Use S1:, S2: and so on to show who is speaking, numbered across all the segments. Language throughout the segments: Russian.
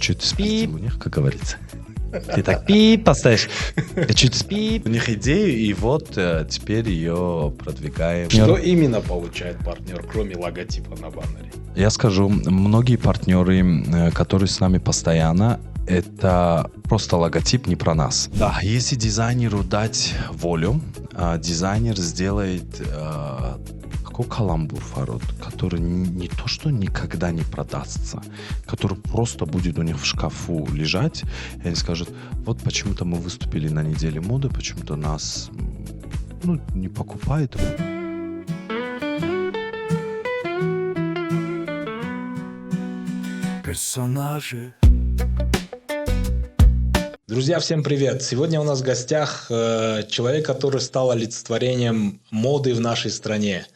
S1: чуть спип у них, как говорится. Ты так пип поставишь, чуть спип. У них идея, и вот теперь ее продвигаем.
S2: Что именно получает партнер, кроме логотипа на баннере?
S1: Я скажу, многие партнеры, которые с нами постоянно, это просто логотип не про нас. Да, если дизайнеру дать волю, дизайнер сделает такой каламбур, Фарод, который не то что никогда не продастся, который просто будет у них в шкафу лежать, и они скажут, вот почему-то мы выступили на неделе моды, почему-то нас не покупают.
S2: Персонажи. Друзья, всем привет! Сегодня у нас в гостях человек, который стал олицетворением моды в нашей стране.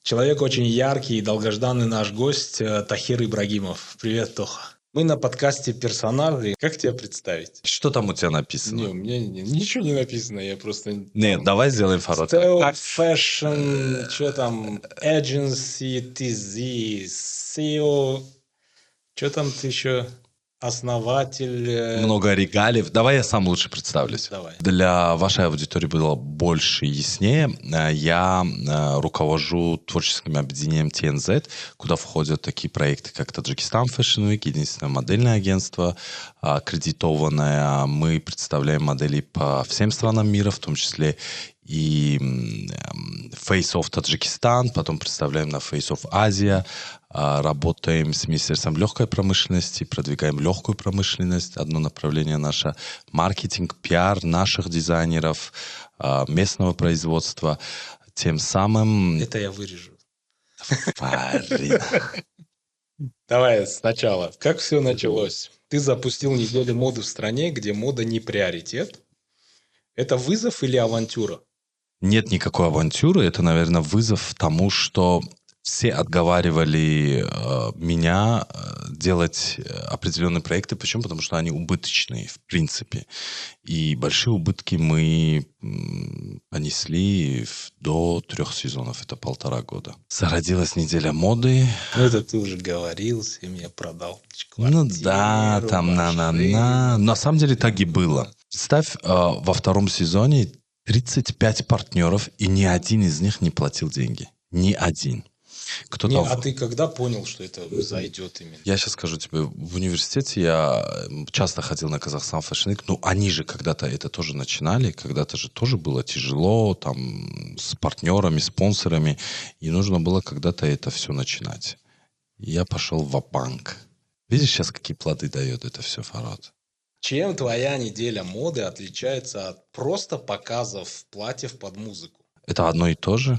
S2: Человек очень яркий и долгожданный наш гость Тахир Ибрагимов. Привет, Тоха. Мы на подкасте «Персонажи». Как тебя представить?
S1: Что там у тебя написано?
S2: Не, у меня ничего не написано, я просто...
S1: Нет, давай сделаем Фарод.
S2: Fashion, что там, agency, TZ, SEO, что там ты еще... Основатель...
S1: Много регалиев. Давай я сам лучше представлюсь.
S2: Давай.
S1: Для вашей аудитории было больше и яснее. Я руковожу творческим объединением TNZ, куда входят такие проекты, как Таджикистан Fashion Week, единственное модельное агентство, аккредитованное. Мы представляем модели по всем странам мира, в том числе и Face of Таджикистан, потом представляем на Face of Азия, работаем с Министерством легкой промышленности, продвигаем легкую промышленность. Одно направление наше – маркетинг, пиар наших дизайнеров, местного производства. Тем самым...
S2: Это я вырежу.
S1: Фарид.
S2: Давай сначала. Как все началось? Ты запустил неделю моды в стране, где мода не приоритет. Это вызов или авантюра?
S1: Нет никакой авантюры. Это, наверное, вызов тому, что все отговаривали меня делать определенные проекты. Почему? Потому что они убыточные, в принципе. И большие убытки мы понесли до 3 сезонов. Это 1,5 года. Зародилась неделя моды.
S2: Это ты уже говорил, семья продал
S1: квартиру. Да, там на. На самом деле так и было. Представь, во 2 сезоне 35 партнеров, и ни один из них не платил деньги. Ни один.
S2: А ты когда понял, что это зайдет именно?
S1: Я сейчас скажу тебе, в университете я часто ходил на Казахстан Fashion Week, ну они же когда-то это тоже начинали, когда-то же тоже было тяжело, там, с партнерами, спонсорами, и нужно было когда-то это все начинать. И я пошел ва-банк. Видишь сейчас, какие плоды дает это все, Фарод?
S2: Чем твоя неделя моды отличается от просто показов платьев под музыку?
S1: Это одно и то же.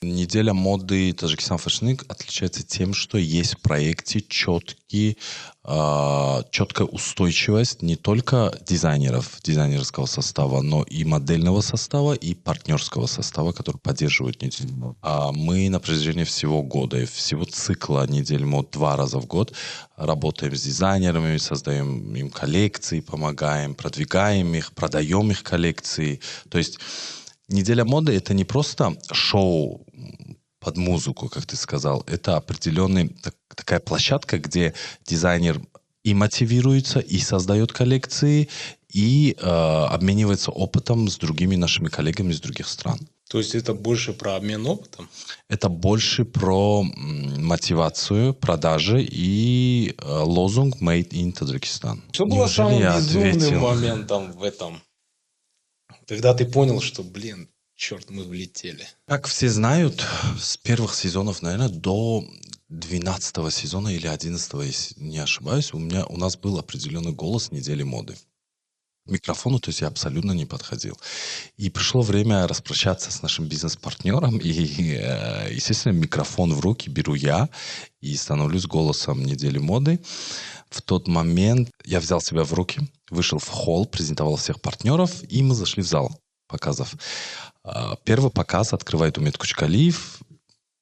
S1: Неделя моды Таджикистан Fashion Week отличается тем, что есть в проекте четкая устойчивость не только дизайнерского состава, но и модельного состава, и партнерского состава, который поддерживает неделю. Мы на протяжении всего года и всего цикла недель мод 2 раза в год работаем с дизайнерами, создаем им коллекции, помогаем, продвигаем их, продаем их коллекции. То есть неделя моды — это не просто шоу под музыку, как ты сказал. Это определенная такая площадка, где дизайнер и мотивируется, и создает коллекции, и обменивается опытом с другими нашими коллегами из других стран.
S2: То есть это больше про обмен опытом?
S1: Это больше про мотивацию, продажи и лозунг «Made in Tajikistan».
S2: Что было самым безумным моментом в этом? Когда ты понял, что, черт, мы влетели.
S1: Как все знают, с первых сезонов, наверное, до 12 сезона или 11, если не ошибаюсь, у нас был определенный голос недели моды. К микрофону, то есть я абсолютно не подходил. И пришло время распрощаться с нашим бизнес-партнером, и, естественно, микрофон в руки беру я и становлюсь голосом недели моды. В тот момент я взял себя в руки, вышел в холл, презентовал всех партнеров, и мы зашли в зал показов. Первый показ открывает Умет Кучкалиев.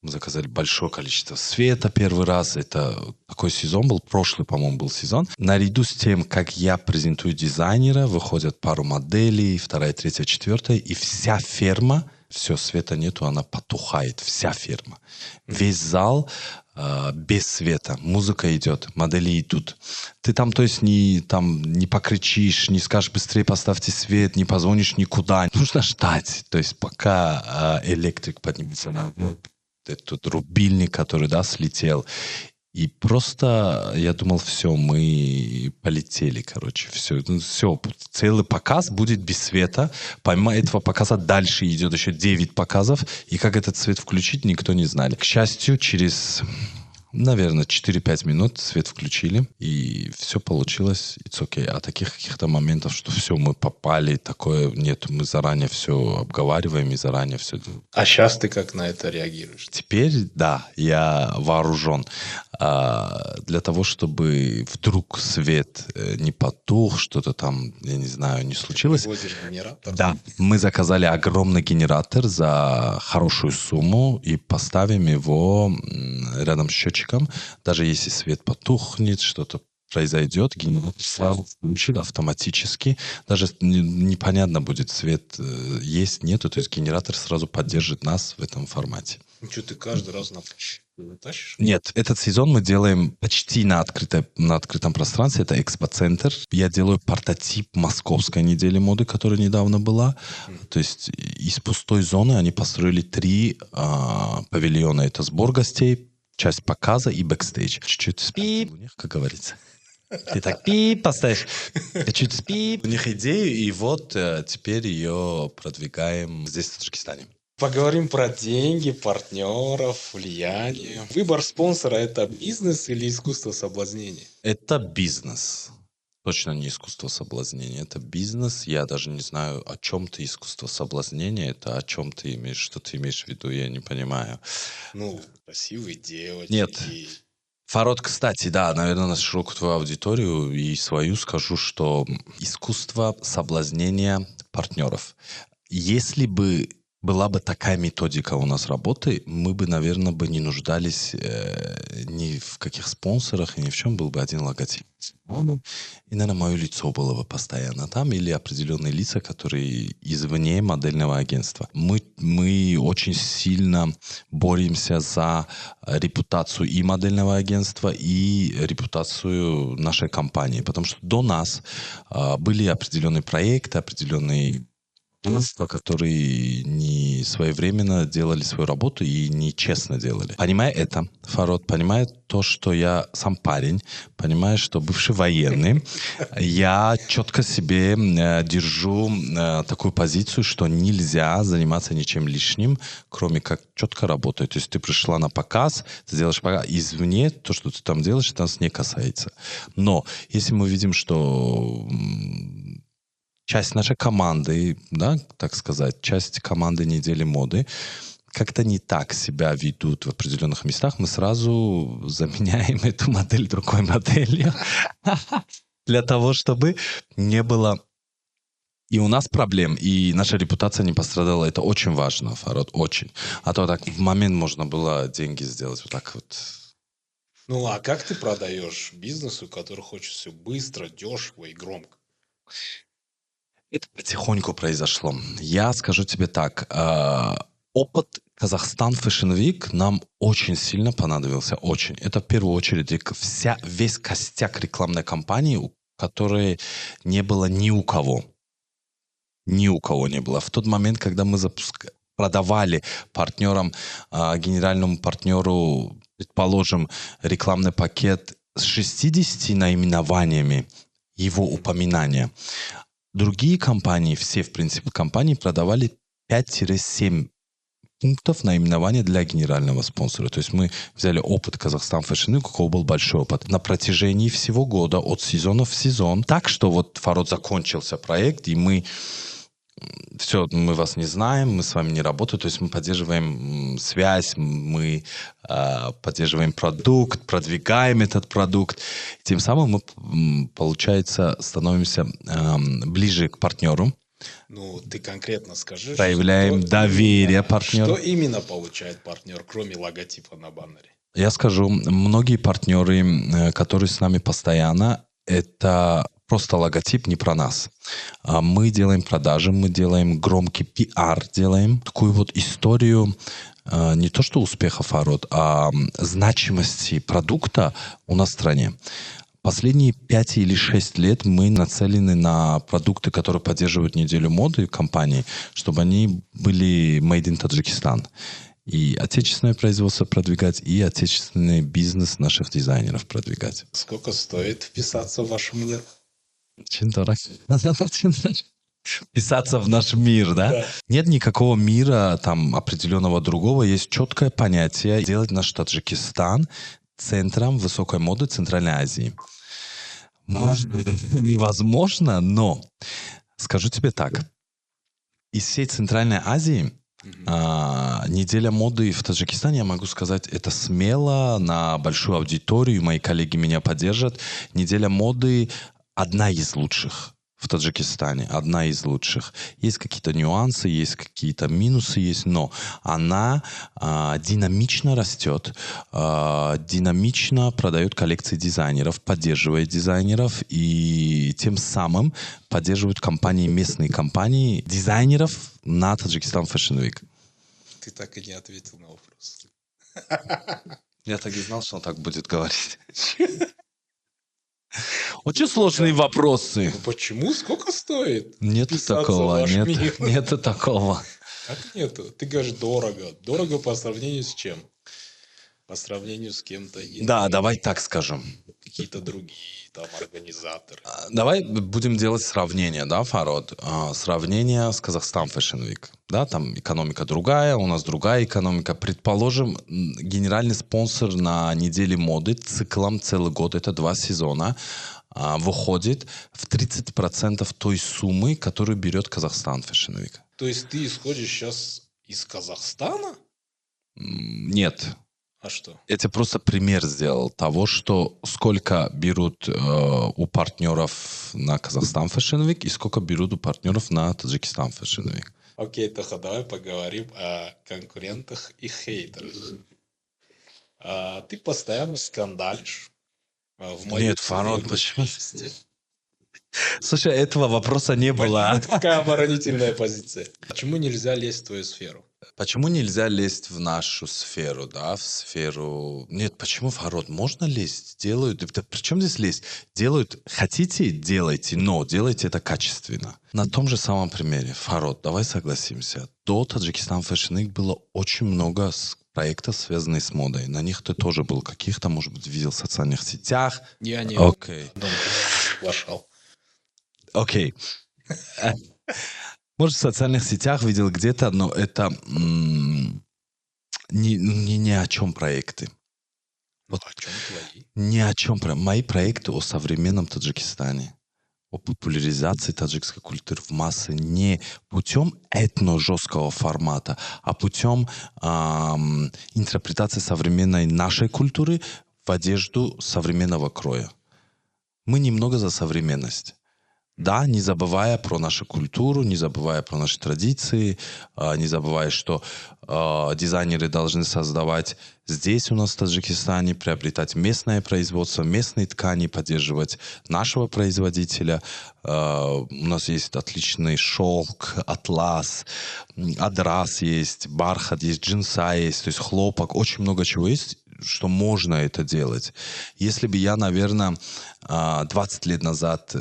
S1: Мы заказали большое количество света первый раз. Это такой сезон был, прошлый, по-моему, был сезон. Наряду с тем, как я презентую дизайнера, выходят пару моделей, 2, 3, 4, и вся ферма, все, света нету, она потухает, вся ферма. Весь зал без света. Музыка идет, модели идут. Ты там, то есть, не покричишь, не скажешь быстрее поставьте свет, не позвонишь никуда. Нужно ждать. То есть пока электрик поднимется на этот рубильник, который, да, слетел. И просто я думал, все, мы полетели, короче, все, целый показ будет без света. Помимо этого показа дальше идет еще 9 показов, и как этот свет включить, никто не знали. К счастью, через, наверное, 4-5 минут свет включили, и все получилось, it's okay. А таких каких-то моментов, что все, мы попали, такое нет, мы заранее все обговариваем и заранее все делаем.
S2: А сейчас ты как на это реагируешь?
S1: Теперь, да, я вооружен. Для того, чтобы вдруг свет не потух, что-то там, я не знаю, не случилось.
S2: Ты возишь генератор?
S1: Да, мы заказали огромный генератор за хорошую сумму и поставим его рядом с счетчиком. Даже если свет потухнет, что-то произойдет, генератор сразу включит автоматически. Даже непонятно будет, свет есть, нету. То есть генератор сразу поддержит нас в этом формате.
S2: Ну что, ты каждый раз на тащишь?
S1: Нет, этот сезон мы делаем почти на открытом пространстве. Это экспоцентр. Я делаю прототип московской недели моды, которая недавно была. То есть из пустой зоны они построили 3 павильона. Это сбор гостей, часть показа и бэкстейдж. Чуть-чуть спи, как говорится. Ты так пи поставишь. Чуть спи. У них идею, и вот теперь ее продвигаем здесь, в Таджикистане.
S2: Поговорим про деньги, партнеров, влияние. Выбор спонсора – это бизнес или искусство соблазнения?
S1: Это бизнес. Точно не искусство соблазнения. Это бизнес. Я даже не знаю, о чем ты искусство соблазнения. Это о чем ты имеешь, что ты имеешь в виду, я не понимаю.
S2: Ну, красивые девочки.
S1: Нет. Фарод, кстати, да, наверное, на широкую твою аудиторию и свою скажу, что искусство соблазнения партнеров. Если бы была бы такая методика у нас работы, мы бы, наверное, не нуждались ни в каких спонсорах, ни в чем. Был бы один логотип. И, наверное, мое лицо было бы постоянно там, или определенные лица, которые извне модельного агентства. Мы очень сильно боремся за репутацию и модельного агентства, и репутацию нашей компании. Потому что до нас были определенные проекты, определенные которые не своевременно делали свою работу и нечестно делали. Понимая это, Фарод, понимая то, что я сам парень, понимая, что бывший военный, я четко себе держу такую позицию, что нельзя заниматься ничем лишним, кроме как четко работать. То есть ты пришла на показ, ты делаешь показ, извне то, что ты там делаешь, нас не касается. Но если мы видим, что часть нашей команды, да, так сказать, часть команды недели моды как-то не так себя ведут в определенных местах, мы сразу заменяем эту модель другой моделью для того, чтобы не было и у нас проблем, и наша репутация не пострадала. Это очень важно, Фарод, очень. А то так в момент можно было деньги сделать вот так вот.
S2: Ну, а как ты продаешь бизнесу, который хочет все быстро, дешево и громко?
S1: Это потихоньку произошло. Я скажу тебе так. Опыт Казахстан Fashion Week нам очень сильно понадобился. Очень. Это в первую очередь весь костяк рекламной кампании, у которой не было ни у кого. Ни у кого не было. В тот момент, когда мы продавали партнерам, генеральному партнеру, предположим, рекламный пакет с 60 наименованиями его упоминания, другие компании, все, в принципе, компании продавали 5-7 пунктов наименования для генерального спонсора. То есть мы взяли опыт Казахстан Fashion Week, у кого был большой опыт, на протяжении всего года, от сезона в сезон. Так что вот, Фарод, закончился проект, и мы мы вас не знаем, мы с вами не работаем, то есть мы поддерживаем связь, мы поддерживаем продукт, продвигаем этот продукт. Тем самым мы, получается, становимся ближе к партнеру.
S2: Ну, ты конкретно скажи.
S1: Проявляем доверие партнеру.
S2: Что именно получает партнер, кроме логотипа на баннере?
S1: Я скажу, многие партнеры, которые с нами постоянно, это просто логотип не про нас. Мы делаем продажи, мы делаем громкий пиар, делаем такую вот историю не то что успеха Фарод, а значимости продукта у нас в стране. Последние 5 или 6 лет мы нацелены на продукты, которые поддерживают неделю моды компании, чтобы они были made in Таджикистан. И отечественное производство продвигать, и отечественный бизнес наших дизайнеров продвигать.
S2: Сколько стоит вписаться в ваш мир?
S1: Очень дорого. Вписаться в наш мир, да?
S2: Да.
S1: Нет никакого мира там определенного другого. Есть четкое понятие сделать наш Таджикистан центром высокой моды Центральной Азии. Невозможно, но скажу тебе так. Из всей Центральной Азии неделя моды в Таджикистане, я могу сказать, это смело, на большую аудиторию, мои коллеги меня поддержат. Неделя моды одна из лучших в Таджикистане, одна из лучших. Есть какие-то нюансы, есть какие-то минусы, есть, но она динамично растет, динамично продает коллекции дизайнеров, поддерживает дизайнеров и тем самым поддерживают компании, местные компании, дизайнеров на Таджикистан Fashion Week.
S2: Ты так и не ответил на вопрос.
S1: Я так и знал, что он так будет говорить. Очень сложные вопросы.
S2: Почему? Сколько стоит?
S1: Нету
S2: вписаться в
S1: такого,
S2: ваш мир?
S1: нету такого.
S2: Как нету? Ты говоришь дорого. Дорого по сравнению с чем? По сравнению с кем-то иным.
S1: Да, давай так скажем.
S2: Какие-то другие там организаторы.
S1: Давай будем делать сравнение, да, Фарод? Сравнение с Казахстан Fashion Week. Да, там экономика другая, у нас другая экономика. Предположим, генеральный спонсор на неделе моды циклом целый год, это 2 сезона, выходит в 30% той суммы, которую берет Казахстан Fashion Week.
S2: То есть ты исходишь сейчас из Казахстана?
S1: Нет.
S2: А что?
S1: Я тебе просто пример сделал того, что сколько берут у партнеров на Казахстан Fashion Week и сколько берут у партнеров на Таджикистан Fashion Week.
S2: Окей, Тоха, давай поговорим о конкурентах и хейтерах. Ты постоянно скандалишь.
S1: Нет, Фарод, почему? Слушай, этого вопроса не было.
S2: Какая оборонительная позиция? Почему нельзя лезть в твою сферу?
S1: Почему нельзя лезть в нашу сферу, да, в сферу... Нет, почему, Фарод, можно лезть? Делают... Да при чем здесь лезть? Делают... Хотите, делайте, но делайте это качественно. На том же самом примере, Фарод, давай согласимся. До Таджикистан Fashion Week было очень много проектов, связанных с модой. На них ты тоже был каких-то, может быть, видел в социальных сетях.
S2: Я не приглашал.
S1: Окей. Может, в социальных сетях видел где-то, но это ни о чем проекты.
S2: Вот о чем твои?
S1: Ни о чем. Мои проекты о современном Таджикистане, о популяризации таджикской культуры в массы не путем этно-жесткого формата, а путем интерпретации современной нашей культуры в одежду современного кроя. Мы немного за современность. Да, не забывая про нашу культуру, не забывая про наши традиции, не забывая, что дизайнеры должны создавать здесь у нас в Таджикистане, приобретать местное производство, местные ткани, поддерживать нашего производителя. У нас есть отличный шелк, атлас, адрас есть, бархат есть, джинса есть, то есть хлопок, очень много чего есть, что можно это делать. Если бы я, наверное, 20 лет назад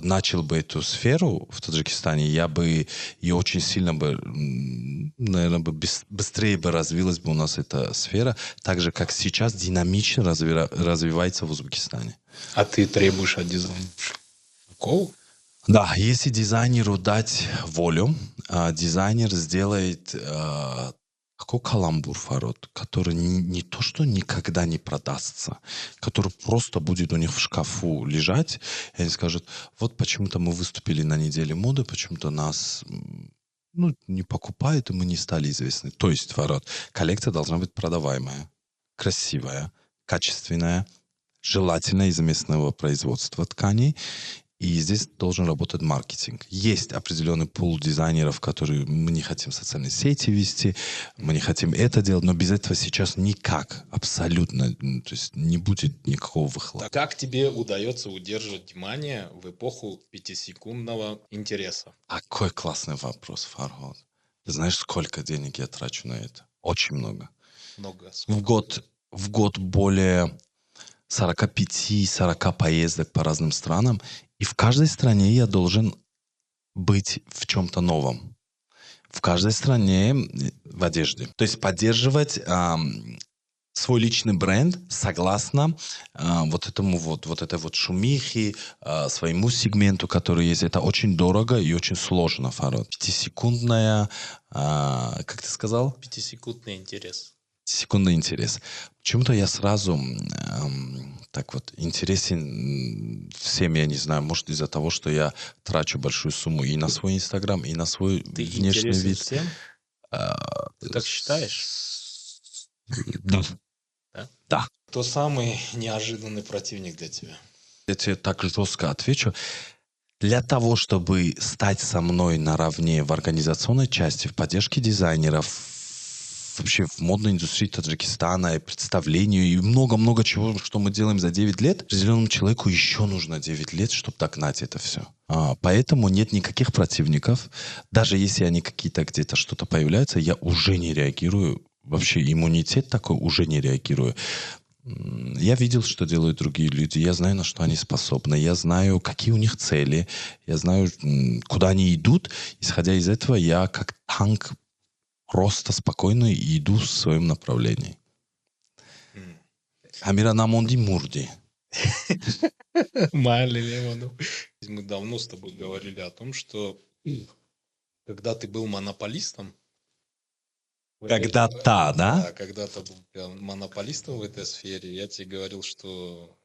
S1: начал бы эту сферу в Таджикистане, я бы и очень сильно бы, наверное, быстрее бы развилась бы у нас эта сфера, так же, как сейчас динамично развивается в Узбекистане.
S2: А ты требуешь от дизайнера такого?
S1: Да, если дизайнеру дать волю, дизайнер сделает какой каламбур, Фарод, который не то, что никогда не продастся, который просто будет у них в шкафу лежать, и они скажут, вот почему-то мы выступили на неделе моды, почему-то нас не покупают, и мы не стали известны. То есть, Фарод, коллекция должна быть продаваемая, красивая, качественная, желательно из местного производства тканей, И здесь должен работать маркетинг. Есть определенный пул дизайнеров, которые мы не хотим социальные сети вести, мы не хотим это делать, но без этого сейчас никак, абсолютно, то есть не будет никакого выхлопа.
S2: Так как тебе удается удерживать внимание в эпоху 5-секундного интереса?
S1: Какой классный вопрос, Фархад. Ты знаешь, сколько денег я трачу на это? Очень много.
S2: Много.
S1: В год более 45-40 поездок по разным странам, и в каждой стране я должен быть в чем-то новом. В каждой стране в одежде. То есть поддерживать свой личный бренд согласно вот этой вот шумихе, своему сегменту, который есть. Это очень дорого и очень сложно, Фархад. 5-секундная, как ты сказал?
S2: 5-секундный интерес.
S1: Секундный интерес. Почему-то я сразу так вот интересен всем, я не знаю, может из-за того, что я трачу большую сумму и на свой Инстаграм, и на свой
S2: Ты
S1: внешний
S2: интересен
S1: вид.
S2: всем? Ты так считаешь?
S1: Да.
S2: Да?
S1: Да.
S2: Кто самый неожиданный противник для тебя?
S1: Я тебе так жестко отвечу. Для того, чтобы стать со мной наравне в организационной части, в поддержке дизайнеров, вообще в модной индустрии Таджикистана, и представлению, и много-много чего, что мы делаем за 9 лет, определенному человеку еще нужно 9 лет, чтобы догнать это все. Поэтому нет никаких противников. Даже если они какие-то где-то что-то появляются, я уже не реагирую. Вообще иммунитет такой, уже не реагирую. Я видел, что делают другие люди, я знаю, на что они способны, я знаю, какие у них цели, я знаю, куда они идут. Исходя из этого, я как танк просто спокойно иду в своем направлении. Амира Намонди Мурди.
S2: Мы давно с тобой говорили о том, что когда ты был монополистом,
S1: Когда-то, да?
S2: Да, когда-то был монополистом в этой сфере, я тебе говорил, что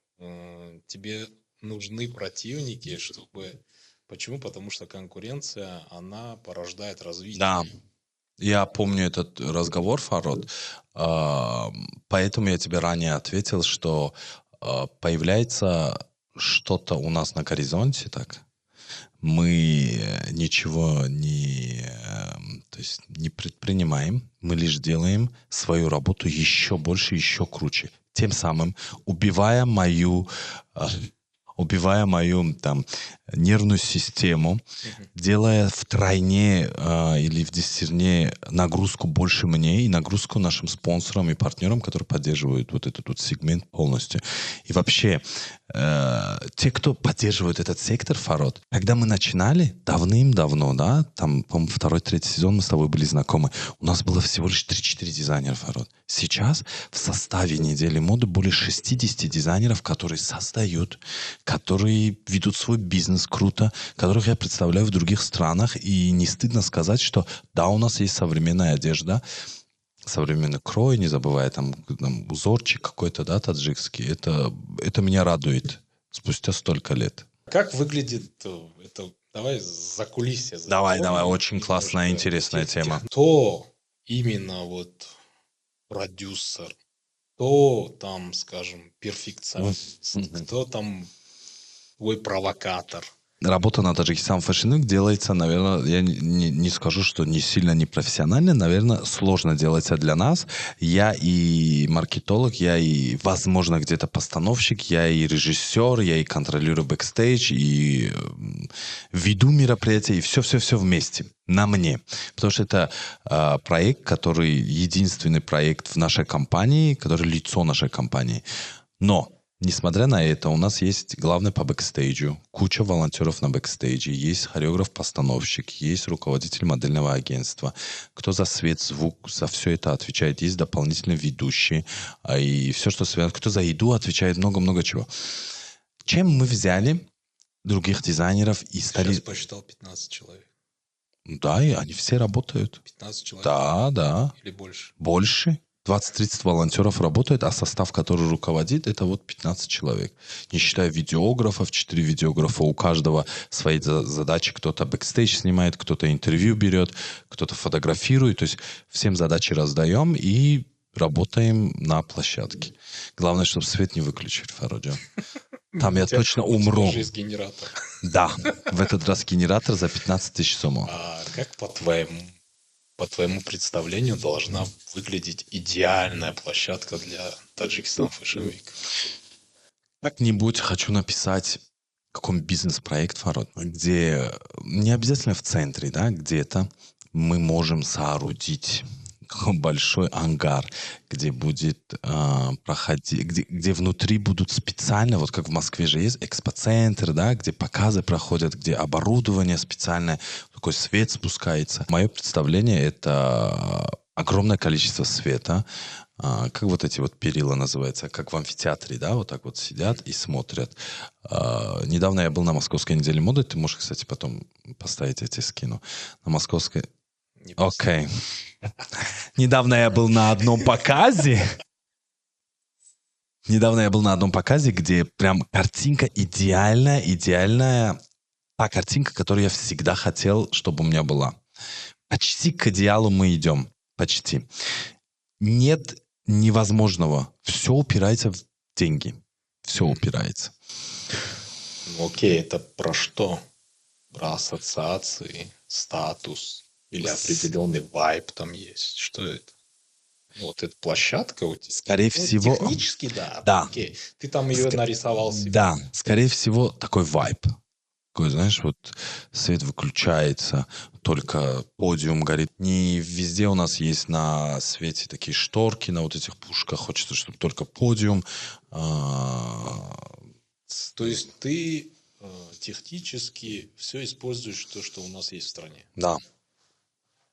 S2: тебе нужны противники, чтобы... Почему? Потому что конкуренция, она порождает развитие.
S1: Да. Я помню этот разговор, Фархад. Поэтому я тебе ранее ответил, что появляется что-то у нас на горизонте, так? Мы ничего то есть не предпринимаем, мы лишь делаем свою работу еще больше, еще круче. Тем самым убивая мою там нервную систему, делая втройне или в десятерне нагрузку больше мне и нагрузку нашим спонсорам и партнерам, которые поддерживают вот этот вот сегмент полностью. И вообще, те, кто поддерживает этот сектор, Фархад, когда мы начинали, давным-давно, да, там, по-моему, 2-3 сезон мы с тобой были знакомы, у нас было всего лишь 3-4 дизайнера, Фархад. Сейчас в составе недели моды более 60 дизайнеров, которые создают, которые ведут свой бизнес круто, которых я представляю в других странах, и не стыдно сказать, что да, у нас есть современная одежда, современный крой, не забывая там узорчик какой-то, да, таджикский. Это меня радует спустя столько лет.
S2: Как выглядит это? Давай закулисье.
S1: Давай, очень классная, интересная тема.
S2: Кто именно вот продюсер, кто там, скажем, перфекционист, кто там твой провокатор?
S1: Работа на Таджикистан Fashion Week делается, наверное, я не скажу, что не сильно непрофессионально, наверное, сложно делается для нас. Я и маркетолог, я и, возможно, где-то постановщик, я и режиссер, я и контролирую бэкстейдж, и веду мероприятия, и все-все-все вместе. На мне. Потому что это проект, который единственный проект в нашей компании, который лицо нашей компании. Но несмотря на это, у нас есть главный по бэкстейджу, куча волонтеров на бэкстейдже, есть хореограф-постановщик, есть руководитель модельного агентства, кто за свет, звук, за все это отвечает, есть дополнительный ведущий, и все, что связано, кто за еду отвечает, много-много чего. Чем мы взяли других дизайнеров и стали...
S2: Сейчас посчитал 15 человек.
S1: Да, и они все работают.
S2: 15 человек?
S1: Да.
S2: Или больше?
S1: Больше. 20-30 волонтеров работает, а состав, который руководит, это вот 15 человек. Не считая видеографов, 4 видеографа, у каждого свои задачи. Кто-то бэкстейдж снимает, кто-то интервью берет, кто-то фотографирует. То есть всем задачи раздаем и работаем на площадке. Главное, чтобы свет не выключили, Фархад. Там я точно умру.
S2: Есть генератор.
S1: Да, в этот раз генератор за 15 тысяч сомов.
S2: А как по твоему представлению должна выглядеть идеальная площадка для Таджикистан Fashion Week?
S1: Как-нибудь хочу написать какой-нибудь бизнес-проект, Фарод, где не обязательно в центре, да, где-то мы можем соорудить большой ангар, где будет проходить, где внутри будут специально, вот как в Москве же есть экспоцентр, да, где показы проходят, где оборудование специальное, такой свет спускается. Мое представление — это огромное количество света, как вот эти вот перила называются, как в амфитеатре, да, вот так вот сидят и смотрят. Недавно я был на Московской неделе моды, ты можешь, кстати, потом поставить, я тебе скину. На Московской...
S2: Не
S1: Окей. Недавно я был на одном показе. Где прям картинка идеальная. Та картинка, которую я всегда хотел, чтобы у меня была. Почти к идеалу мы идем. Почти. Нет невозможного. Все упирается в деньги. Все упирается.
S2: Ну, окей, это про что? Про ассоциации, статус или определенный вайб там есть? Что это? Вот эта площадка у тебя?
S1: Скорее всего...
S2: Технически, да.
S1: Да.
S2: Окей. Ты там ее нарисовал себе.
S1: Да, скорее всего, такой вайб. Такой, знаешь, вот свет выключается, только подиум горит. Не везде у нас есть на свете такие шторки, на вот этих пушках. Хочется, чтобы только подиум.
S2: То есть ты технически все используешь то, что у нас есть в стране?
S1: Да.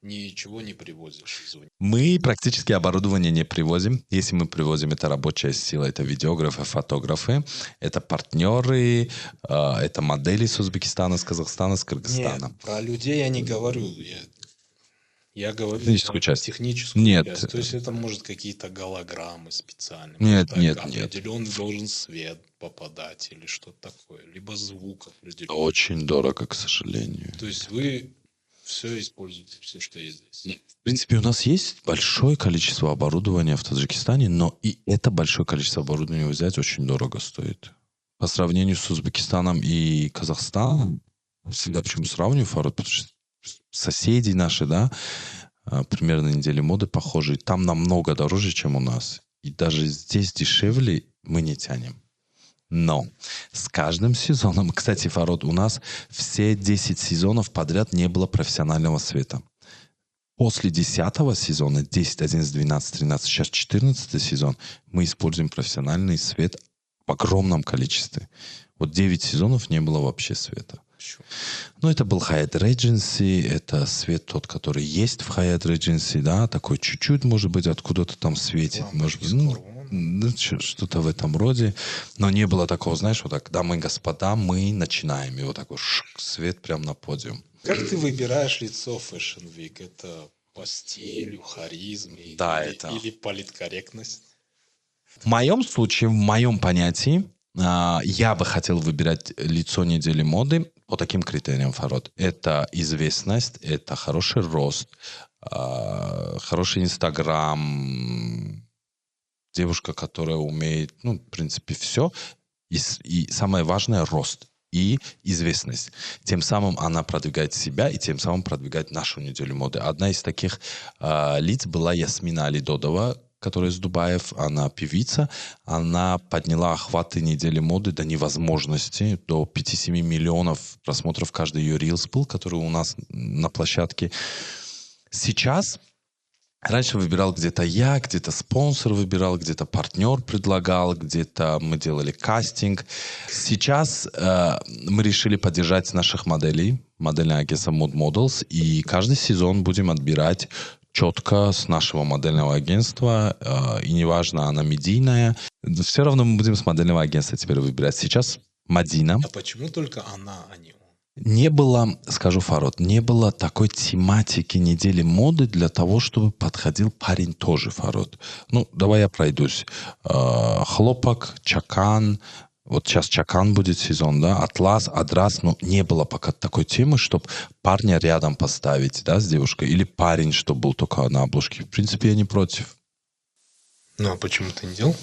S2: Ничего не привозишь извне?
S1: Мы практически оборудование не привозим. Если мы привозим, это рабочая сила, это видеографы, фотографы, это партнеры, это модели с Узбекистана, с Казахстана, с Кыргызстана.
S2: Нет, про людей я не говорю. Я говорю
S1: Техническую часть.
S2: техническую
S1: Нет.
S2: часть. То есть это может какие-то голограммы специальные.
S1: Нет,
S2: может,
S1: нет.
S2: Определенный должен свет попадать или что-то такое. Либо звук определенный.
S1: Очень дорого, к сожалению.
S2: То есть вы все используете, все, что есть здесь?
S1: В принципе, у нас есть большое количество оборудования в Таджикистане, но и это большое количество оборудования взять очень дорого стоит. По сравнению с Узбекистаном и Казахстаном, всегда почему сравниваю, Фарод, потому что соседи наши, да, примерно недели моды похожие, там намного дороже, чем у нас. И даже здесь дешевле мы не тянем. Но с каждым сезоном, кстати, Фарод, у нас все 10 сезонов подряд не было профессионального света. После 10 сезона, 10, 11, 12, 13, сейчас 14 сезон, мы используем профессиональный свет в огромном количестве. Вот 9 сезонов не было вообще света. Ну, это был Hyatt Regency, это свет тот, который есть в Hyatt Regency, да, такой чуть-чуть, может быть, откуда-то там светит, может быть, что-то в этом роде, но не было такого, знаешь, вот так, дамы и господа, мы начинаем, и вот такой свет прям на подиум.
S2: Как ты выбираешь лицо Fashion Week? Это по стилю, харизме или политкорректность?
S1: В моем случае, в моем понятии, я бы хотел выбирать лицо недели моды по таким критериям, Фарод. Это известность, это хороший рост, хороший Инстаграм, девушка, которая умеет, ну, в принципе, все. И самое важное — рост и известность. Тем самым она продвигает себя и тем самым продвигает нашу неделю моды. Одна из таких лиц была Ясмина Алидодова, которая из Дубаев, она певица, она подняла охваты недели моды до невозможности, до 5-7 миллионов просмотров каждый ее рилс был, который у нас на площадке. Сейчас, раньше выбирал где-то я, где-то спонсор выбирал, где-то партнер предлагал, где-то мы делали кастинг. Сейчас мы решили поддержать наших моделей, модельное агентство Mod Models, и каждый сезон будем отбирать четко с нашего модельного агентства, и неважно, она медийная, все равно мы будем с модельного агентства теперь выбирать. Сейчас Мадина.
S2: А почему только она, а не он?
S1: Не было, скажу, Фарод, не было такой тематики недели моды для того, чтобы подходил парень тоже, Фарод. Ну, давай я пройдусь. Хлопок, чакан. Вот сейчас чакан будет сезон, да, атлас, адрас, но не было пока такой темы, чтобы парня рядом поставить, да, с девушкой, или парень, чтобы был только на обложке. В принципе, я не против.
S2: Ну, а почему ты не делал?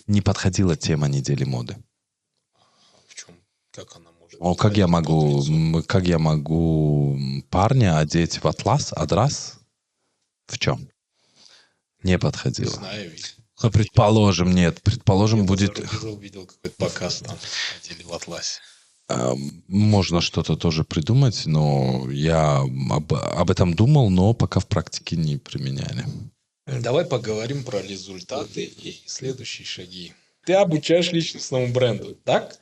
S1: Не подходила тема недели моды.
S2: В чем? Как она может
S1: Как я могу парня одеть в адрас? В чем? Не подходило.
S2: Не знаю.
S1: Предположим, нет. Предположим, будет...
S2: Видел какой-то показ там, одели в атласе.
S1: Можно что-то тоже придумать, но я об этом думал, но пока в практике не применяли.
S2: Давай поговорим про результаты и следующие шаги. Ты обучаешь личностному бренду, так?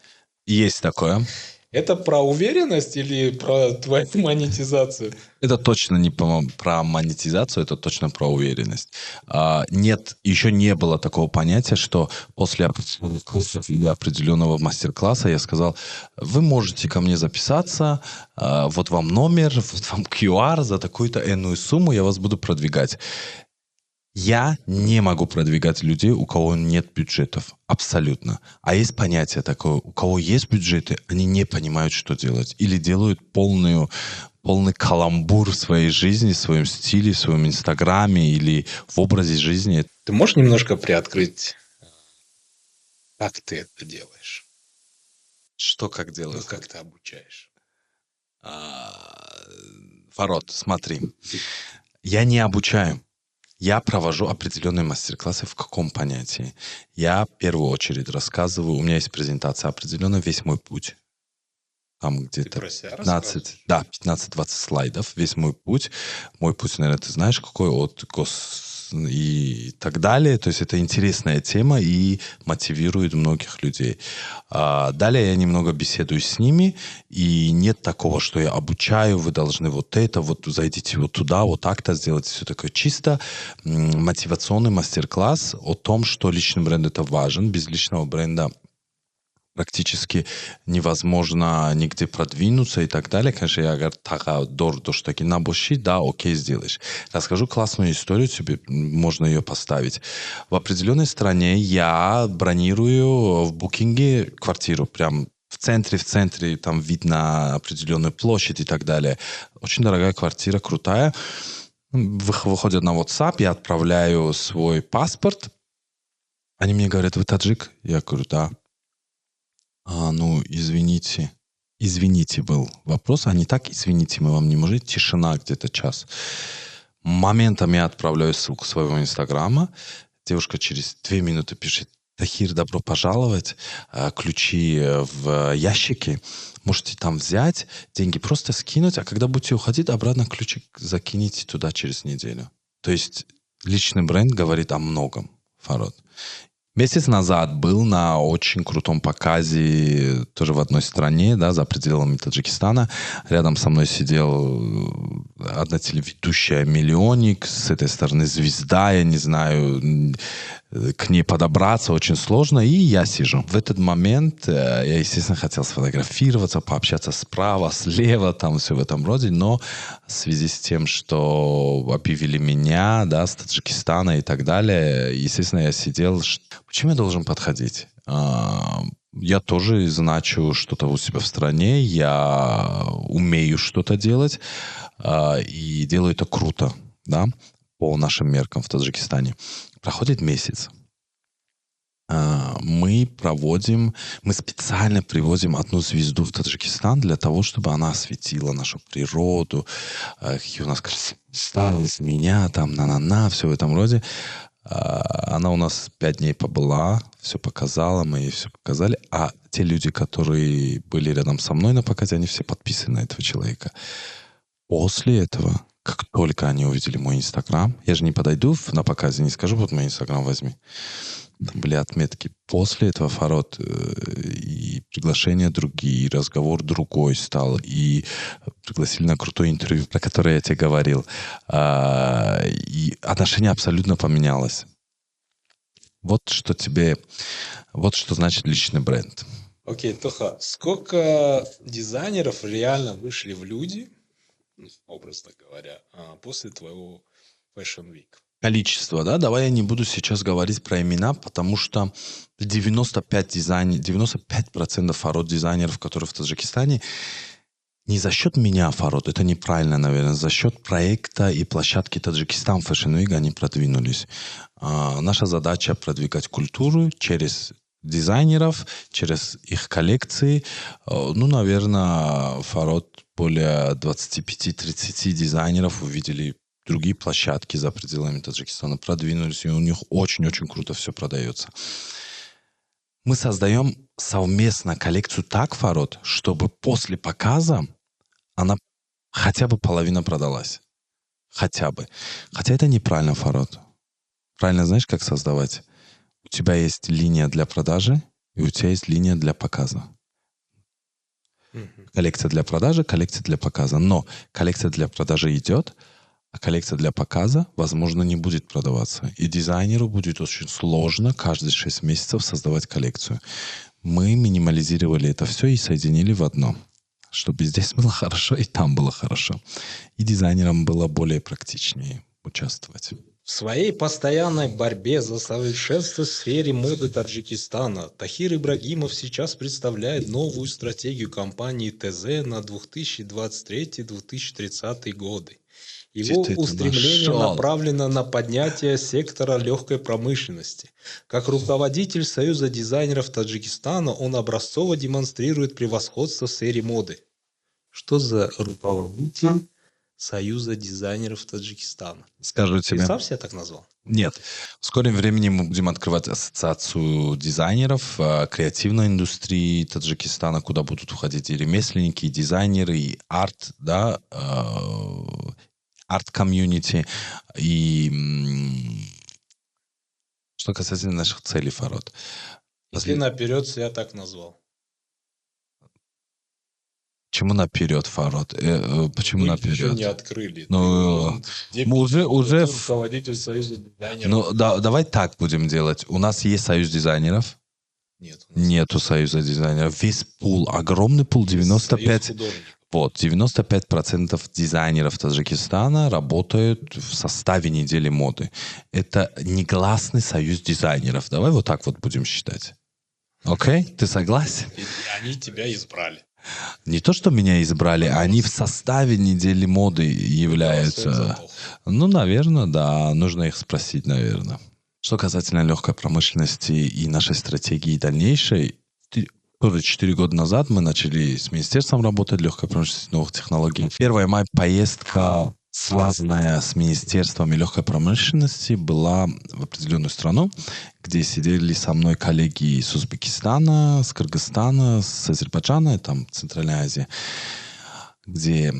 S1: Есть такое.
S2: Это про уверенность или про твою монетизацию?
S1: Это точно не про монетизацию, это точно про уверенность. Нет, еще не было такого понятия, что после определенного мастер-класса я сказал, вы можете ко мне записаться, вот вам номер, вот вам QR, за такую-то энную сумму я вас буду продвигать. Я не могу продвигать людей, у кого нет бюджетов. Абсолютно. А есть понятие такое, у кого есть бюджеты, они не понимают, что делать. Или делают полный каламбур в своей жизни, в своем стиле, в своем инстаграме или в образе жизни.
S2: Ты можешь немножко приоткрыть, как ты это делаешь?
S1: Что как делаю?
S2: Ну, как ты обучаешь?
S1: Фарод, смотри. Я не обучаю. Я провожу определенные мастер-классы в каком понятии? Я в первую очередь рассказываю, у меня есть презентация определенная, весь мой путь. Там где-то 15-20 слайдов, весь мой путь. Мой путь, наверное, ты знаешь, какой от и так далее. То есть это интересная тема и мотивирует многих людей. Далее я немного беседую с ними, и нет такого, что я обучаю, вы должны вот это, вот зайдите вот туда, вот так-то сделать. Все такое чисто мотивационный мастер-класс о том, что личный бренд это важен. Без личного бренда практически невозможно нигде продвинуться и так далее. Конечно, я говорю, что таки набоши, да, окей, сделаешь. Расскажу классную историю, тебе можно ее поставить. В определенной стране я бронирую в букинге квартиру, прям в центре, там видно определенную площадь и так далее. Очень дорогая квартира, крутая. Выходят на WhatsApp, я отправляю свой паспорт. Они мне говорят, вы таджик? Я говорю, да. Извините. Извините был вопрос. Они так, извините, мы вам не можем. Тишина где-то час. Моментом я отправляю ссылку своего инстаграма. Девушка через 2 минуты пишет, Тахир, добро пожаловать. Ключи в ящике. Можете там взять, деньги просто скинуть, а когда будете уходить, обратно ключик закинете туда через неделю. То есть личный бренд говорит о многом, Фарод. Месяц назад был на очень крутом показе тоже в одной стране, да, за пределами Таджикистана. Рядом со мной сидел одна телеведущая миллионник, с этой стороны звезда, я не знаю, к ней подобраться очень сложно, и я сижу. В этот момент я, естественно, хотел сфотографироваться, пообщаться справа, слева, там все в этом роде, но в связи с тем, что объявили меня, да, с Таджикистана и так далее, естественно, я сидел. Почему я должен подходить? Я тоже значу что-то у себя в стране, я умею что-то делать, и делаю это круто, да, по нашим меркам в Таджикистане. Проходит месяц. Мы специально привозим одну звезду в Таджикистан для того, чтобы она осветила нашу природу, какие у нас красоты, меня, там, все в этом роде. Она у нас 5 дней побыла, все показала, мы ей все показали. А те люди, которые были рядом со мной на показе, они все подписаны на этого человека. После этого, как только они увидели мой инстаграм, я же не подойду на показе, не скажу, вот мой инстаграм возьми. Там были отметки. После этого, Фарод, и приглашения другие, и разговор другой стал, и пригласили на крутое интервью, про которое я тебе говорил. И отношение абсолютно поменялось. Вот что значит личный бренд.
S2: Окей, Тоха, сколько дизайнеров реально вышли в люди, образно говоря, после твоего Fashion Week?
S1: Количество, да? Давай я не буду сейчас говорить про имена, потому что 95% Фарод дизайнеров, которые в Таджикистане, не за счет меня, Фарод, это неправильно, наверное, за счет проекта и площадки Таджикистан Fashion Week они продвинулись. Наша задача продвигать культуру через дизайнеров, через их коллекции. Ну, наверное, Фарод более 25-30 дизайнеров увидели другие площадки за пределами Таджикистана, продвинулись, и у них очень-очень круто все продается. Мы создаем совместно коллекцию так, Фарод, чтобы после показа она хотя бы половина продалась. Хотя бы. Хотя это неправильно, Фарод. Правильно знаешь, как создавать? У тебя есть линия для продажи, и у тебя есть линия для показа. Коллекция для продажи, коллекция для показа. Но коллекция для продажи идет, а коллекция для показа, возможно, не будет продаваться. И дизайнеру будет очень сложно каждые 6 месяцев создавать коллекцию. Мы минимализировали это все и соединили в одно. Чтобы здесь было хорошо, и там было хорошо. И дизайнерам было более практичнее участвовать.
S2: В своей постоянной борьбе за совершенство в сфере моды Таджикистана Тахир Ибрагимов сейчас представляет новую стратегию компании ТЗ на 2023-2030 годы. Его устремление направлено на поднятие сектора легкой промышленности. Как руководитель Союза дизайнеров Таджикистана он образцово демонстрирует превосходство в сфере моды. Что за руководитель Союза дизайнеров Таджикистана?
S1: Скажу тебе.
S2: Ты сам себя так назвал?
S1: Нет. В скором времени мы будем открывать ассоциацию дизайнеров креативной индустрии Таджикистана, куда будут уходить и ремесленники, и дизайнеры, и арт, да, арт-комьюнити. И что касательно наших целей, Фарод.
S2: Ты наперед себя так назвал.
S1: Почему наперед, Фарод? Почему
S2: мы
S1: наперед?
S2: Еще не открыли.
S1: Ну, мы уже
S2: руководитель Союза дизайнеров.
S1: Ну, давай так будем делать. У нас есть Союз дизайнеров.
S2: Нет.
S1: Нету Союза дизайнеров. Весь пул, огромный пул, 95%. Вот, 95% дизайнеров Таджикистана работают в составе недели моды. Это негласный союз дизайнеров. Давай вот так вот будем считать. Окей? Ты согласен?
S2: И они тебя избрали.
S1: Не то, что меня избрали, они в составе недели моды являются. Ну, наверное, да. Нужно их спросить, наверное. Что касательно легкой промышленности и нашей стратегии дальнейшей, 4 года назад мы начали с министерством работать, легкой промышленности, новых технологий. 1 мая поездка, связанная с министерством и легкой промышленности, была в определенную страну, где сидели со мной коллеги из Узбекистана, с Кыргызстана, с Азербайджана, там Центральная Азия, где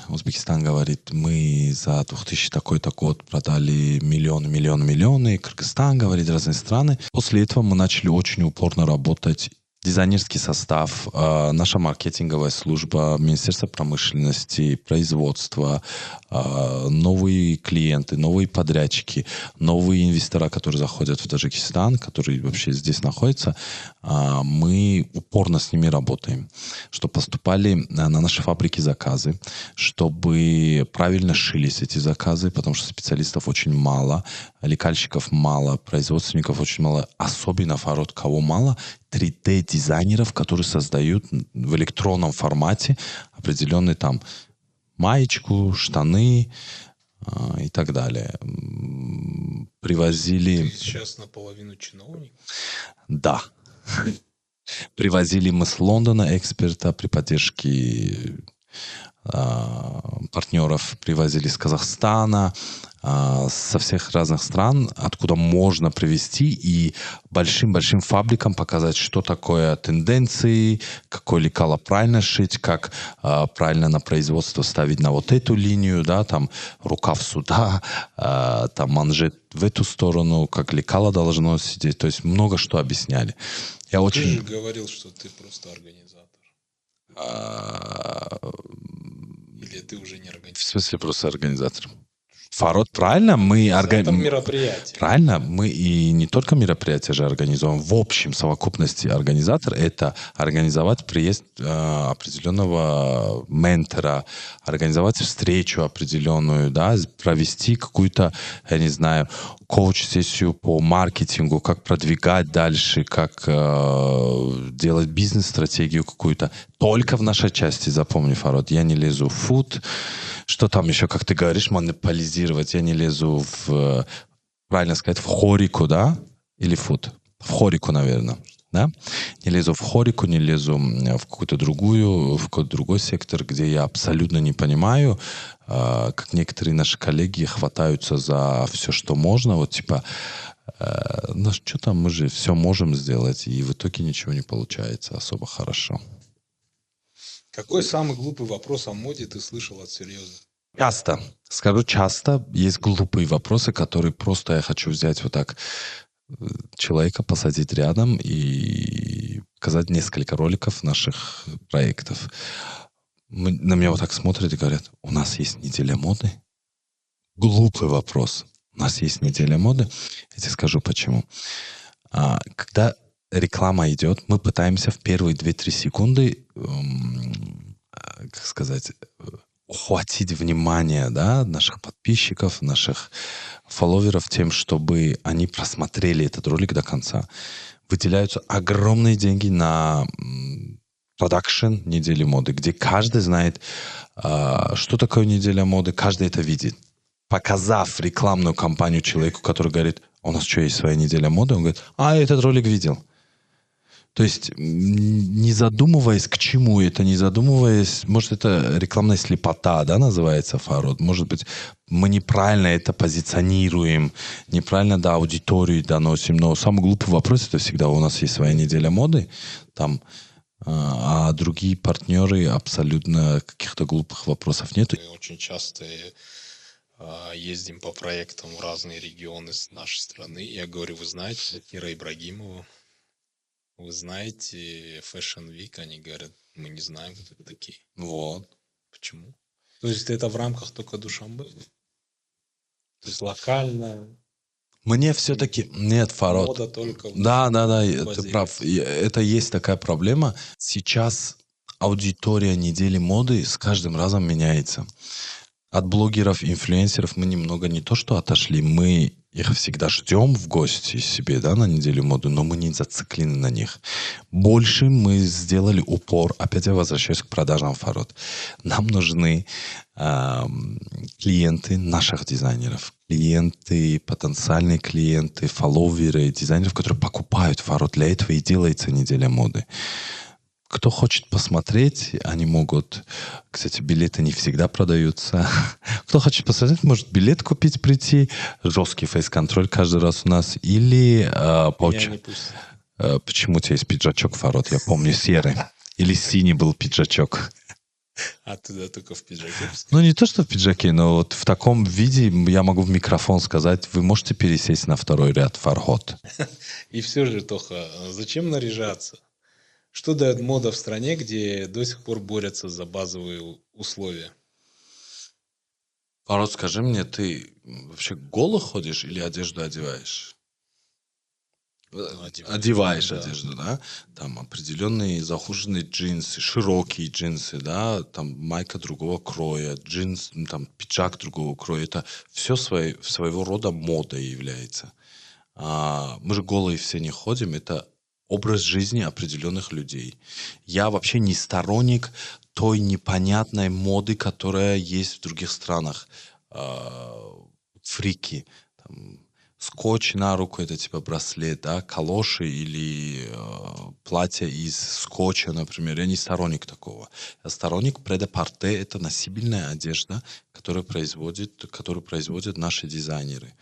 S1: Узбекистан говорит, мы за 2000 такой-то год продали миллионы, Кыргызстан говорит, разные страны. После этого мы начали очень упорно работать. Дизайнерский состав, наша маркетинговая служба, Министерство промышленности, производства, новые клиенты, новые подрядчики, новые инвестора, которые заходят в Таджикистан, которые вообще здесь находятся, мы упорно с ними работаем, чтобы поступали на наши фабрики заказы, чтобы правильно шились эти заказы, потому что специалистов очень мало, лекальщиков мало, производственников очень мало, особенно Фарод, кого мало, 3D-дизайнеров, которые создают в электронном формате определенный там маечку, штаны и так далее. Привозили...
S2: Ты сейчас наполовину чиновник?
S1: Да. Привозили мы с Лондона эксперта при поддержке партнеров, привозили с Казахстана, со всех разных стран, откуда можно привезти и большим-большим фабрикам показать, что такое тенденции, какое лекало правильно шить, как правильно на производство ставить на вот эту линию, да, там рукав сюда, там манжет в эту сторону, как лекало должно сидеть. То есть много что объясняли.
S2: Ты же говорил, что ты просто организатор. Или ты уже не организатор?
S1: В смысле просто организатор? Фарод, правильно? Мы
S2: мероприятие.
S1: Правильно, мы и не только мероприятия же организуем. В общем совокупности организатор — это организовать приезд определенного ментора, организовать встречу определенную, да, провести какую-то, я не знаю, коуч-сессию по маркетингу, как продвигать дальше, как делать бизнес-стратегию какую-то. Только в нашей части, запомни, Фарод, я не лезу в фуд. Что там еще, как ты говоришь, монополизировать? Я не лезу в, правильно сказать, в хорику, да? Или фуд? В хорику, наверное. да? Не лезу в хорику, не лезу в какой-то другой сектор, где я абсолютно не понимаю, как некоторые наши коллеги хватаются за все, что можно, вот типа, ну что там, мы же все можем сделать, и в итоге ничего не получается особо хорошо.
S2: Какой самый глупый вопрос о моде ты слышал от серьезных?
S1: Часто. Скажу часто. Есть глупые вопросы, которые просто я хочу взять вот так человека, посадить рядом и показать несколько роликов наших проектов. На меня вот так смотрят и говорят, у нас есть неделя моды. Глупый вопрос. У нас есть неделя моды. Я тебе скажу почему. Когда реклама идет, мы пытаемся в первые 2-3 секунды, как сказать, ухватить внимание, да, наших подписчиков, наших фолловеров тем, чтобы они просмотрели этот ролик до конца. Выделяются огромные деньги на продакшн недели моды, где каждый знает, что такое неделя моды, каждый это видит. Показав рекламную кампанию человеку, который говорит, у нас что, есть своя неделя моды? Он говорит, я этот ролик видел. То есть, не задумываясь, к чему это, не задумываясь, может, это рекламная слепота, да, называется, Фарод? Может быть, мы неправильно это позиционируем, неправильно до аудитории доносим. Но самый глупый вопрос, это всегда у нас есть своя неделя моды, там, а другие партнеры абсолютно каких-то глупых вопросов нет.
S2: Мы очень часто ездим по проектам в разные регионы нашей страны. Я говорю, вы знаете Тахира Ибрагимова? Вы знаете Fashion Week? Они говорят, мы не знаем, кто это такие.
S1: Вот.
S2: Почему? То есть это в рамках только Душанбе? То есть локально?
S1: Мне все-таки... Нет, Фарод.
S2: Мода только в
S1: Да, ты прав. Это есть такая проблема. Сейчас аудитория недели моды с каждым разом меняется. От блогеров, инфлюенсеров мы немного не то что отошли, мы их всегда ждем в гости себе, да, на неделю моды, но мы не зациклены на них. Больше мы сделали упор, опять я возвращаюсь к продажам, Фарод. Нам нужны клиенты наших дизайнеров, клиенты, потенциальные клиенты, фолловеры, дизайнеров, которые покупают Фарод. Для этого и делается неделя моды. Кто хочет посмотреть, они могут... Кстати, билеты не всегда продаются. Кто хочет посмотреть, может билет купить, прийти. Жесткий фейс-контроль каждый раз у нас. Или... Почему у тебя есть пиджачок, Фарод? Я помню, серый. Или синий был пиджачок.
S2: А туда только в пиджаке?
S1: Ну, не то, что в пиджаке, но вот в таком виде я могу в микрофон сказать, вы можете пересесть на второй ряд, Фархот.
S2: И все же, Тоха, зачем наряжаться? Что дает мода в стране, где до сих пор борются за базовые условия?
S1: Фарод, скажи мне, ты вообще голо ходишь или одежду одеваешь? Одеваешь одежду, да? Там определенные захуженные джинсы, широкие джинсы, да? Там майка другого кроя, джинс, там пиджак другого кроя. Это все своего рода мода является. Мы же голые все не ходим, это образ жизни определенных людей. Я вообще не сторонник той непонятной моды, которая есть в других странах. Фрики. Там, скотч на руку, это типа браслет, да, калоши или платье из скотча, например. Я не сторонник такого. Я сторонник пред-а-порте. Это носибельная одежда, которую производят наши дизайнеры.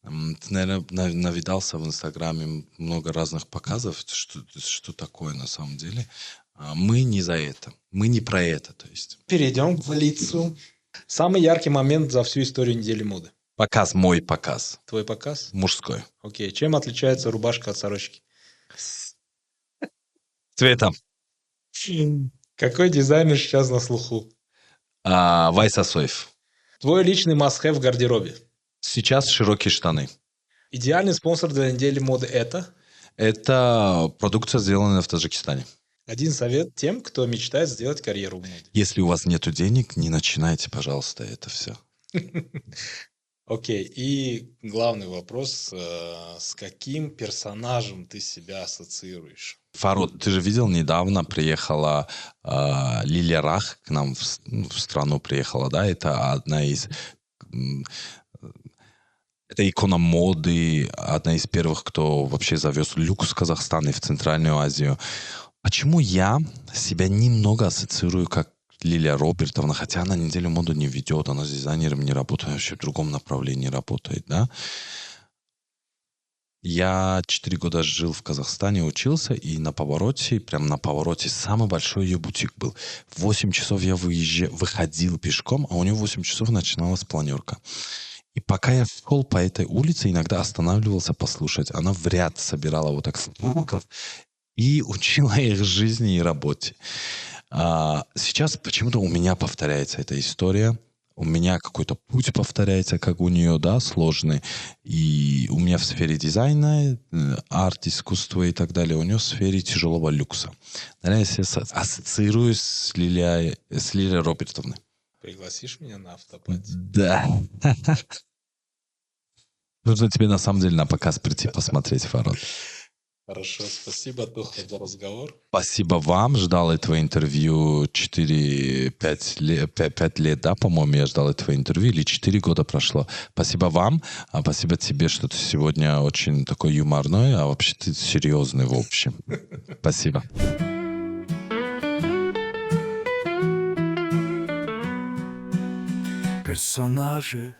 S1: Ты, наверное, навидался в Инстаграме много разных показов, что такое на самом деле. Мы не за это. Мы не про это, то есть.
S2: Перейдем к лицу. Самый яркий момент за всю историю недели моды.
S1: Показ, мой показ.
S2: Твой показ?
S1: Мужской.
S2: Окей. Чем отличается рубашка от сорочки?
S1: Цветом.
S2: Какой дизайнер сейчас на слуху?
S1: Вайс Асоев.
S2: Твой личный must-have в гардеробе?
S1: Сейчас широкие штаны.
S2: Идеальный спонсор для недели моды это?
S1: Это продукция, сделанная в Таджикистане.
S2: Один совет тем, кто мечтает сделать карьеру в моде.
S1: Если у вас нет денег, не начинайте, пожалуйста, это все.
S2: Окей. И главный вопрос. С каким персонажем ты себя ассоциируешь?
S1: Фарод, ты же видел, недавно приехала Лилия Рах к нам в страну приехала, да? Это одна из... Это икона моды, одна из первых, кто вообще завез люкс в Казахстан и в Центральную Азию. Почему я себя немного ассоциирую как Лилия Робертовна, хотя она неделю моду не ведет, она с дизайнером не работает, она вообще в другом направлении работает, да? Я 4 года жил в Казахстане, учился, и прям на повороте, самый большой ее бутик был. В 8 часов я выходил пешком, а у нее в 8 часов начиналась планерка. И пока я шел по этой улице, иногда останавливался послушать. Она в ряд собирала вот так слугов и учила их жизни и работе. Сейчас почему-то у меня повторяется эта история. У меня какой-то путь повторяется, как у нее, да, сложный. И у меня в сфере дизайна, арт, искусства и так далее. У нее в сфере тяжелого люкса. Наверное, я себя ассоциирую с Лилией Робертовной.
S2: Пригласишь меня на автопати?
S1: Да. Нужно тебе на самом деле на показ прийти посмотреть, Фарод.
S2: Хорошо, спасибо, Тоха, за разговор.
S1: Спасибо вам. Ждал этого интервью 5 лет, да, по-моему, я ждал этого интервью, или 4 года прошло. Спасибо вам, спасибо тебе, что ты сегодня очень такой юморной, а вообще ты серьезный в общем. Спасибо.
S3: Персонажи